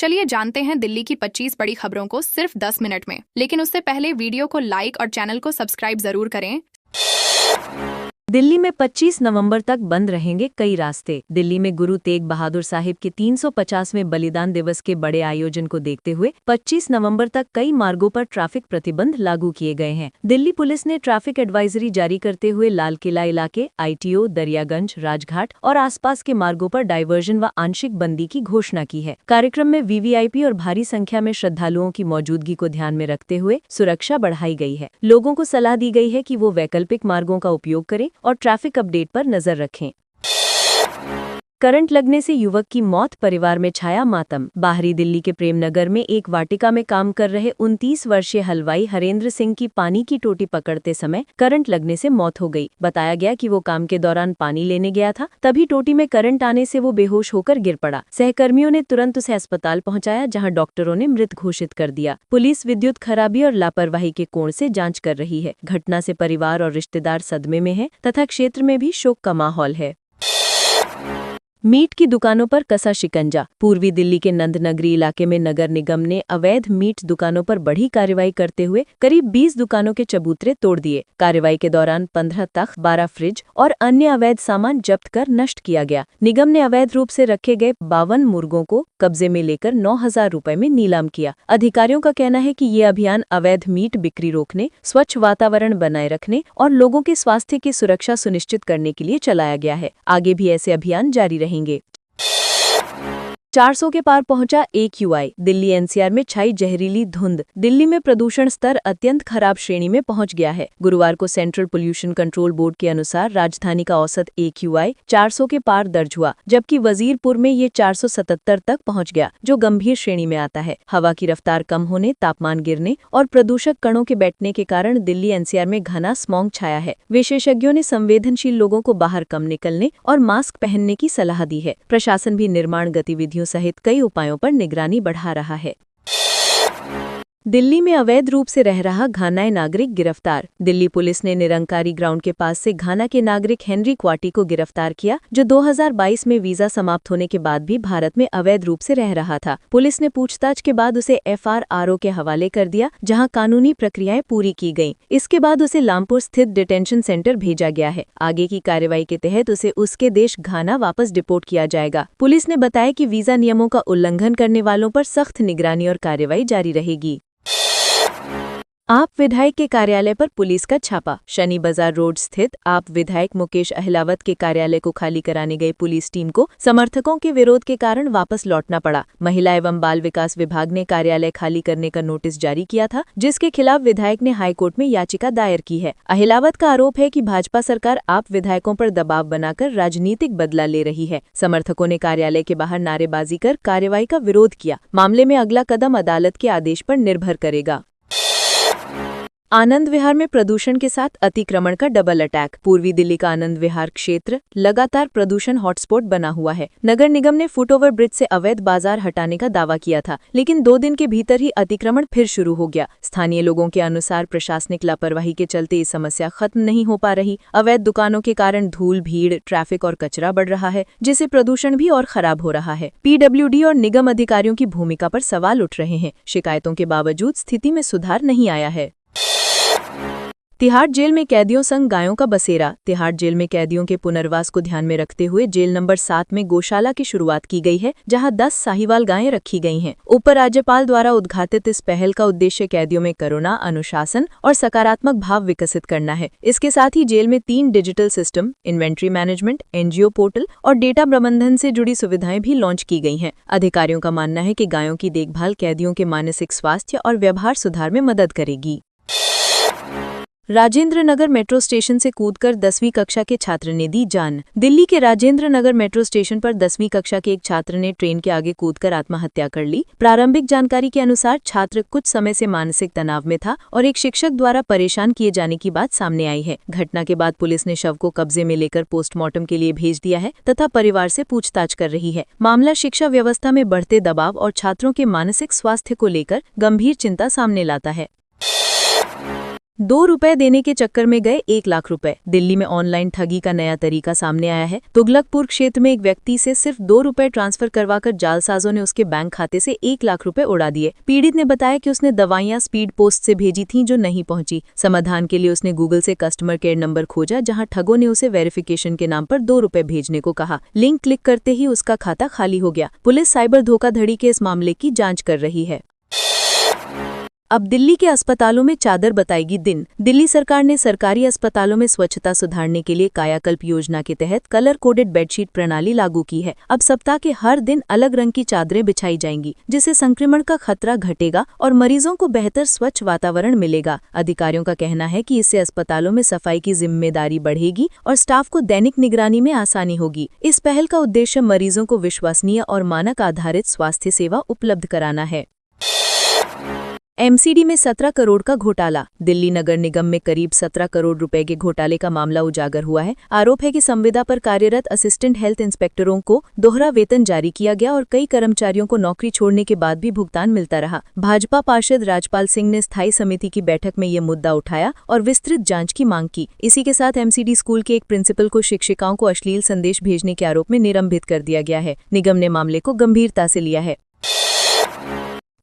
चलिए जानते हैं दिल्ली की 25 बड़ी खबरों को सिर्फ 10 मिनट में। लेकिन उससे पहले वीडियो को लाइक और चैनल को सब्सक्राइब जरूर करें। दिल्ली में 25 नवंबर तक बंद रहेंगे कई रास्ते। दिल्ली में गुरु तेग बहादुर साहिब के 350वें बलिदान दिवस के बड़े आयोजन को देखते हुए 25 नवंबर तक कई मार्गों पर ट्रैफिक प्रतिबंध लागू किए गए हैं। दिल्ली पुलिस ने ट्रैफिक एडवाइजरी जारी करते हुए लाल किला इलाके, ITO, दरियागंज, राजघाट और आसपास के मार्गों पर डायवर्जन व आंशिक बंदी की घोषणा की है। कार्यक्रम में VVIP और भारी संख्या में श्रद्धालुओं की मौजूदगी को ध्यान में रखते हुए सुरक्षा बढ़ाई गई है। लोगों को सलाह दी गई है कि वो वैकल्पिक मार्गों का उपयोग करें और ट्रैफिक अपडेट पर नजर रखें। करंट लगने से युवक की मौत, परिवार में छाया मातम। बाहरी दिल्ली के प्रेमनगर में एक वाटिका में काम कर रहे 29 वर्षीय हलवाई हरेंद्र सिंह की पानी की टोटी पकड़ते समय करंट लगने से मौत हो गई। बताया गया कि वो काम के दौरान पानी लेने गया था, तभी टोटी में करंट आने से वो बेहोश होकर गिर पड़ा। सहकर्मियों ने तुरंत उसे अस्पताल पहुंचाया, जहां डॉक्टरों ने मृत घोषित कर दिया। पुलिस विद्युत खराबी और लापरवाही के कोण से जांच कर रही है। घटना से परिवार और रिश्तेदार सदमे में हैं तथा क्षेत्र में भी शोक का माहौल है। मीट की दुकानों पर कसा शिकंजा। पूर्वी दिल्ली के नंदनगरी इलाके में नगर निगम ने अवैध मीट दुकानों पर बड़ी कार्रवाई करते हुए करीब 20 दुकानों के चबूतरे तोड़ दिए। कार्रवाई के दौरान 15 तख्त, 12 फ्रिज और अन्य अवैध सामान जब्त कर नष्ट किया गया। निगम ने अवैध रूप से रखे गए 52 मुर्गों को कब्जे में लेकर 9,000 रुपए में नीलाम किया। अधिकारियों का कहना है कि ये अभियान अवैध मीट बिक्री रोकने, स्वच्छ वातावरण बनाए रखने और लोगों के स्वास्थ्य की सुरक्षा सुनिश्चित करने के लिए चलाया गया है। आगे भी ऐसे अभियान जारी रहेंगे। 400 के पार पहुंचा AQI। दिल्ली NCR में छाई जहरीली धुंध। दिल्ली में प्रदूषण स्तर अत्यंत खराब श्रेणी में पहुंच गया है। गुरुवार को सेंट्रल पोल्यूशन कंट्रोल बोर्ड के अनुसार राजधानी का औसत AQI 400 के पार दर्ज हुआ, जबकि वजीरपुर में ये 477 तक पहुंच गया, जो गंभीर श्रेणी में आता है। हवा की रफ्तार कम होने, तापमान गिरने और प्रदूषक कणों के बैठने के कारण दिल्ली NCR में घना स्मॉग छाया है। विशेषज्ञों ने संवेदनशील लोगों को बाहर कम निकलने और मास्क पहनने की सलाह दी है। प्रशासन भी निर्माण गतिविधियों सहित कई उपायों पर निगरानी बढ़ा रहा है। दिल्ली में अवैध रूप से रह रहा घानाई नागरिक गिरफ्तार। दिल्ली पुलिस ने निरंकारी ग्राउंड के पास से घाना के नागरिक हेनरी क्वाटी को गिरफ्तार किया, जो 2022 में वीजा समाप्त होने के बाद भी भारत में अवैध रूप से रह रहा था। पुलिस ने पूछताछ के बाद उसे FRRO के हवाले कर दिया, जहां कानूनी प्रक्रियाएं पूरी की गईं। इसके बाद उसे लामपुर स्थित डिटेंशन सेंटर भेजा गया है। आगे की कार्रवाई के तहत उसे उसके देश घाना वापस डिपोर्ट किया जाएगा। पुलिस ने बताया कि वीजा नियमों का उल्लंघन करने वालों पर सख्त निगरानी और कार्रवाई जारी रहेगी। आप विधायक के कार्यालय पर पुलिस का छापा। शनि बाजार रोड स्थित आप विधायक मुकेश अहलावत के कार्यालय को खाली कराने गई पुलिस टीम को समर्थकों के विरोध के कारण वापस लौटना पड़ा। महिला एवं बाल विकास विभाग ने कार्यालय खाली करने का नोटिस जारी किया था, जिसके खिलाफ विधायक ने हाईकोर्ट में याचिका दायर की है। अहलावत का आरोप है कि भाजपा सरकार आप विधायकों पर दबाव बनाकर राजनीतिक बदला ले रही है। समर्थकों ने कार्यालय के बाहर नारेबाजी कर कार्रवाई का विरोध किया। मामले में अगला कदम अदालत के आदेश पर निर्भर करेगा। आनंद विहार में प्रदूषण के साथ अतिक्रमण का डबल अटैक। पूर्वी दिल्ली का आनंद विहार क्षेत्र लगातार प्रदूषण हॉटस्पॉट बना हुआ है। नगर निगम ने फुटओवर ब्रिज से अवैध बाजार हटाने का दावा किया था, लेकिन 2 दिन के भीतर ही अतिक्रमण फिर शुरू हो गया। स्थानीय लोगों के अनुसार प्रशासनिक लापरवाही के चलते ये समस्या खत्म नहीं हो पा रही। अवैध दुकानों के कारण धूल, भीड़, ट्रैफिक और कचरा बढ़ रहा है, जिससे प्रदूषण भी और खराब हो रहा है। PWD और निगम अधिकारियों की भूमिका पर सवाल उठ रहे हैं। शिकायतों के बावजूद स्थिति में सुधार नहीं आया है। तिहाड़ जेल में कैदियों संग गायों का बसेरा। तिहाड़ जेल में कैदियों के पुनर्वास को ध्यान में रखते हुए जेल नंबर 7 में गौशाला की शुरुआत की गई है, जहां 10 साहिवाल गायें रखी गई हैं। उपराज्यपाल द्वारा उद्घाटित इस पहल का उद्देश्य कैदियों में करुणा, अनुशासन और सकारात्मक भाव विकसित करना है। इसके साथ ही जेल में 3 digital system, inventory management, NGO portal और डेटा प्रबंधन से जुड़ी सुविधाएं भी लॉन्च की गई हैं। अधिकारियों का मानना है कि गायों की देखभाल कैदियों के मानसिक स्वास्थ्य और व्यवहार सुधार में मदद करेगी। राजेंद्र नगर मेट्रो स्टेशन से कूदकर 10वीं कक्षा के छात्र ने दी जान। दिल्ली के राजेंद्र नगर मेट्रो स्टेशन पर 10वीं कक्षा के एक छात्र ने ट्रेन के आगे कूदकर आत्महत्या कर ली। प्रारंभिक जानकारी के अनुसार छात्र कुछ समय से मानसिक तनाव में था और एक शिक्षक द्वारा परेशान किए जाने की बात सामने आई है। घटना के बाद पुलिस ने शव को कब्जे में लेकर पोस्टमार्टम के लिए भेज दिया है तथा परिवार से पूछताछ कर रही है। मामला शिक्षा व्यवस्था में बढ़ते दबाव और छात्रों के मानसिक स्वास्थ्य को लेकर गंभीर चिंता सामने लाता है। 2 रुपए देने के चक्कर में गए 1 लाख रुपए। दिल्ली में ऑनलाइन ठगी का नया तरीका सामने आया है। तुगलकपुर क्षेत्र में एक व्यक्ति से सिर्फ 2 रुपए ट्रांसफर करवाकर जालसाजों ने उसके बैंक खाते से 1 लाख रुपए उड़ा दिए। पीड़ित ने बताया कि उसने दवाइयां स्पीड पोस्ट से भेजी थीं जो नहीं पहुंची। समाधान के लिए उसने गूगल से कस्टमर केयर नंबर खोजा, जहां ठगों ने उसे वेरिफिकेशन के नाम पर 2 रुपए भेजने को कहा। लिंक क्लिक करते ही उसका खाता खाली हो गया। पुलिस साइबर धोखाधड़ी के इस मामले की जांच कर रही है। अब दिल्ली के अस्पतालों में चादर बताएगी दिन। दिल्ली सरकार ने सरकारी अस्पतालों में स्वच्छता सुधारने के लिए कायाकल्प योजना के तहत कलर कोडेड बेडशीट प्रणाली लागू की है। अब सप्ताह के हर दिन अलग रंग की चादरें बिछाई जाएंगी, जिससे संक्रमण का खतरा घटेगा और मरीजों को बेहतर स्वच्छ वातावरण मिलेगा। अधिकारियों का कहना है कि इससे अस्पतालों में सफाई की जिम्मेदारी बढ़ेगी और स्टाफ को दैनिक निगरानी में आसानी होगी। इस पहल का उद्देश्य मरीजों को विश्वसनीय और मानक आधारित स्वास्थ्य सेवा उपलब्ध कराना है। एमसीडी में 17 करोड़ का घोटाला। दिल्ली नगर निगम में करीब 17 करोड़ रुपए के घोटाले का मामला उजागर हुआ है। आरोप है कि संविदा पर कार्यरत असिस्टेंट हेल्थ इंस्पेक्टरों को दोहरा वेतन जारी किया गया और कई कर्मचारियों को नौकरी छोड़ने के बाद भी भुगतान मिलता रहा। भाजपा पार्षद राजपाल सिंह ने स्थायी समिति की बैठक में ये मुद्दा उठाया और विस्तृत जांच की मांग की। इसी के साथ एमसीडी स्कूल के एक प्रिंसिपल को शिक्षिकाओं को अश्लील संदेश भेजने के आरोप में निलंबित कर दिया गया है। निगम ने मामले को गंभीरता से लिया है।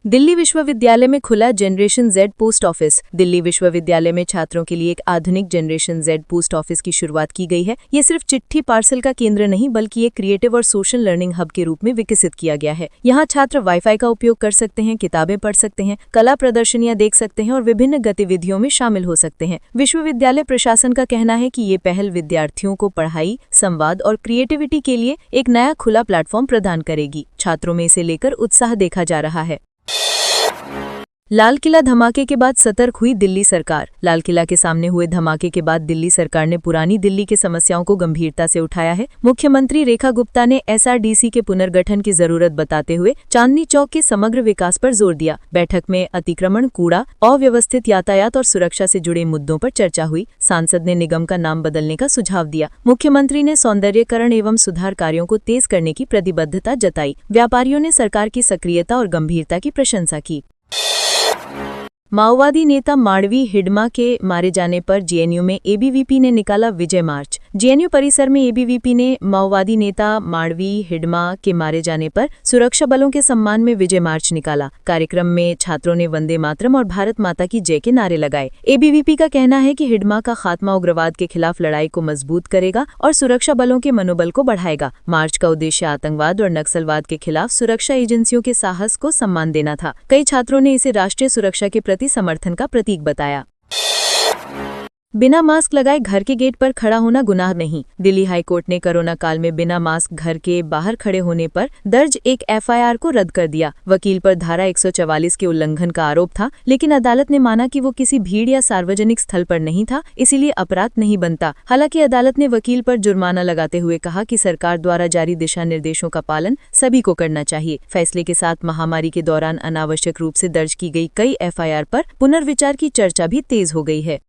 दिल्ली विश्वविद्यालय में खुला generation Z post office. Delhi विश्वविद्यालय में छात्रों के लिए एक आधुनिक जनरेशन जेड पोस्ट ऑफिस की शुरुआत की गई है। ये सिर्फ चिट्ठी पार्सल का केंद्र नहीं, बल्कि एक क्रिएटिव और सोशल लर्निंग हब के रूप में विकसित किया गया है। यहाँ छात्र वाईफाई का उपयोग कर सकते हैं, किताबें पढ़ सकते हैं, कला प्रदर्शनियां देख सकते हैं और विभिन्न गतिविधियों में शामिल हो सकते हैं। विश्वविद्यालय प्रशासन का कहना है कि ये पहल विद्यार्थियों को पढ़ाई, संवाद और क्रिएटिविटी के लिए एक नया खुला प्लेटफॉर्म प्रदान करेगी। छात्रों में इसे लेकर उत्साह देखा जा रहा है। लाल किला धमाके के बाद सतर्क हुई दिल्ली सरकार। लाल किला के सामने हुए धमाके के बाद दिल्ली सरकार ने पुरानी दिल्ली की समस्याओं को गंभीरता से उठाया है। मुख्यमंत्री रेखा गुप्ता ने एसआरडीसी के पुनर्गठन की जरूरत बताते हुए चांदनी चौक के समग्र विकास पर जोर दिया। बैठक में अतिक्रमण, कूड़ा, अव्यवस्थित यातायात और सुरक्षा से जुड़े मुद्दों पर चर्चा हुई। सांसद ने निगम का नाम बदलने का सुझाव दिया। मुख्यमंत्री ने सौंदर्यीकरण एवं सुधार कार्यों को तेज करने की प्रतिबद्धता जताई। व्यापारियों ने सरकार की सक्रियता और गंभीरता की प्रशंसा की। माओवादी नेता माड़वी हिडमा के मारे जाने पर जेएनयू में एबीवीपी ने निकाला विजय मार्च। जेएनयू परिसर में एबीवीपी ने माओवादी नेता माड़वी हिडमा के मारे जाने पर सुरक्षा बलों के सम्मान में विजय मार्च निकाला। कार्यक्रम में छात्रों ने वंदे मातरम और भारत माता की जय के नारे लगाए। एबीवीपी का कहना है कि हिडमा का खात्मा उग्रवाद के खिलाफ लड़ाई को मजबूत करेगा और सुरक्षा बलों के मनोबल को बढ़ाएगा। मार्च का उद्देश्य आतंकवाद और नक्सलवाद के खिलाफ सुरक्षा एजेंसियों के साहस को सम्मान देना था। कई छात्रों ने इसे राष्ट्रीय सुरक्षा के प्रति समर्थन का प्रतीक बताया। बिना मास्क लगाए घर के गेट पर खड़ा होना गुनाह नहीं। दिल्ली हाईकोर्ट ने कोरोना काल में बिना मास्क घर के बाहर खड़े होने पर दर्ज एक एफआईआर को रद्द कर दिया। वकील पर धारा 144 के उल्लंघन का आरोप था, लेकिन अदालत ने माना कि वो किसी भीड़ या सार्वजनिक स्थल पर नहीं था, इसीलिए अपराध नहीं बनता। हालांकि अदालत ने वकील पर जुर्माना लगाते हुए कहा कि सरकार द्वारा जारी दिशा निर्देशों का पालन सभी को करना चाहिए। फैसले के साथ महामारी के दौरान अनावश्यक रूप से दर्ज की गई कई एफआईआर पर पुनर्विचार की चर्चा भी तेज हो गई है।